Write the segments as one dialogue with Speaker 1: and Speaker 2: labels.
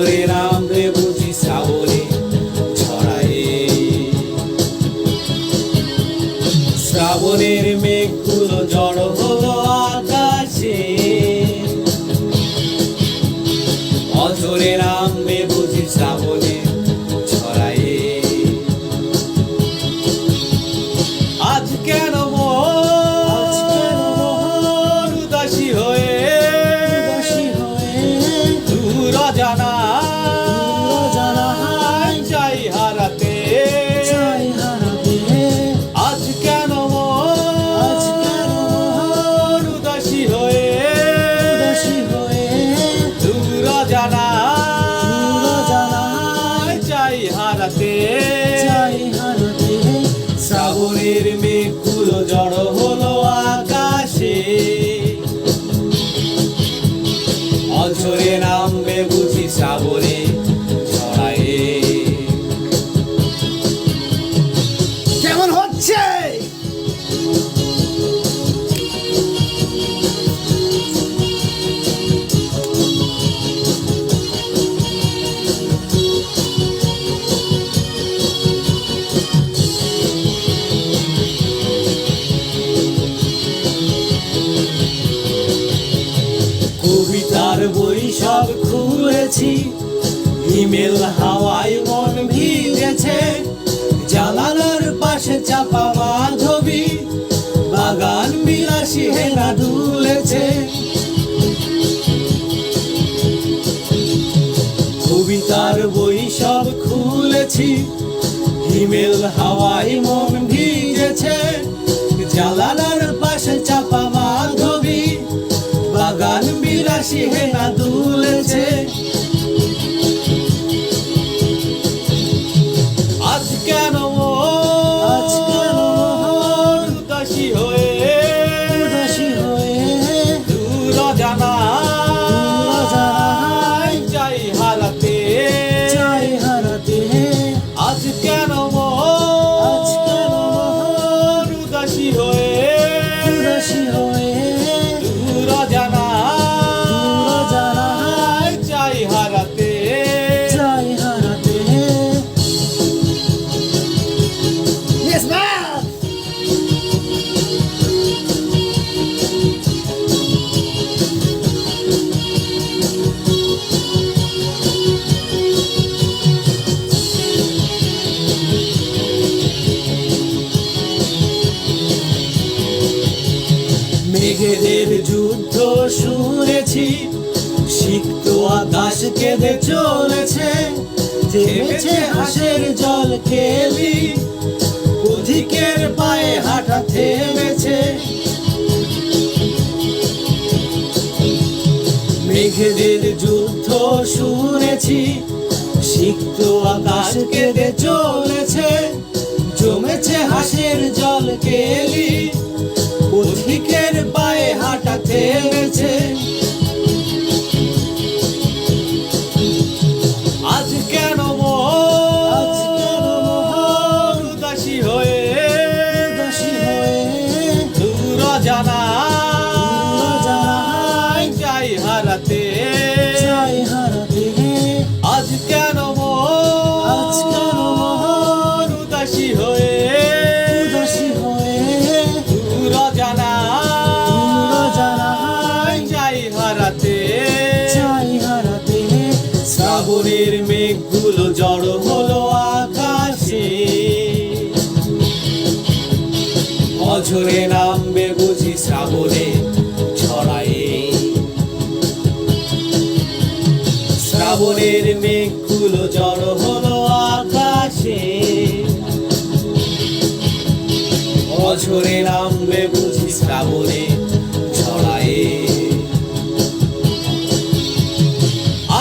Speaker 1: অঝরে নামবে বুঝি শ্রাবণে ছড়ায়ে। শ্রাবণের মেঘগুলো জড়ো হলো আকাশে, অঝরে নামবে বুঝি শ্রাবণে ছড়ায়ে। আজ কেন মন উদাসী হয়ে দূর অজানায় চাই হারাতে। আজ কেন মন উদাসী হয়ে দূর অজানায় চাই হারাতে। শ্রাবণের মেঘগুলো জড়ো হলো আকাশে, অঝরে নামবে বুঝি শ্রাবণে ছড়ায়ে।
Speaker 2: কেমন হচ্ছে?
Speaker 1: কবিতার বই সব খুলেছি, ইমেল হাওয়ায় মন ভিজেছে। জানালার পাশে চাপা মাধবী, বাগান বিলাসী হেনা দুলেছে। কবিতার বই সব খুলেছি, ইমেল হাওয়ায় মন ভিজেছে। জানালার পাশে চাপা মাধবী, বাগান বিলাসী হেনা দুলেছে। আজ কেন উদাসী হয়ে দূর অজানায় চাই হারাতে। আজ কেন উদাসী হয়ে দূর অজানায় চাই হারাতে।
Speaker 2: Yes, ma'am!
Speaker 1: মেঘেদের যুদ্ধ শুনেছি, সিক্ত আকাশ কেঁদে চলেছে। থেমেছে হাঁসের জল কেলি, পথিকের পায়ে হাঁটা থেমেছে। মেঘেদের যুদ্ধ শুনেছি, সিক্ত আকাশ কেঁদে চলেছে। জমেছে হাঁসের জল কেলি, পথিকের পায়ে হাঁটা থেমেছে। আজ কেন উদাসী হয়ে দূর অজানায় চাই হারাতে। আজ কেন উদাসী হয়ে দূর অজানায় চাই হারাতে। শ্রাবণের মেঘগুলো জড়ো হলো আকাশে, অঝরে নামবে বুঝি শ্রাবণে ছড়ায়ে। শ্রাবণের মেঘগুলো জড়ো হলো আকাশে, অঝরে নামবে বুঝি শ্রাবণে ছড়ায়ে।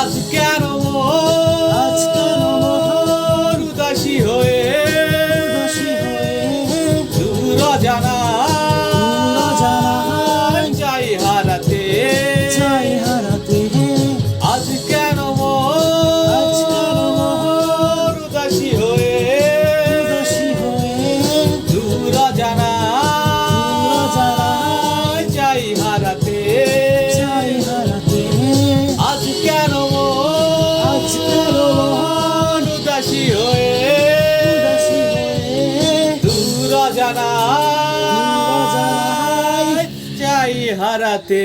Speaker 1: আজ কেন উদাসী হয়ে দূর অজানায় চাই হারাতে। আজ কেন উদাসী হয়ে দূর অজানায় জানাই চাই হারাতে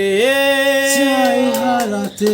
Speaker 2: চাই হারাতে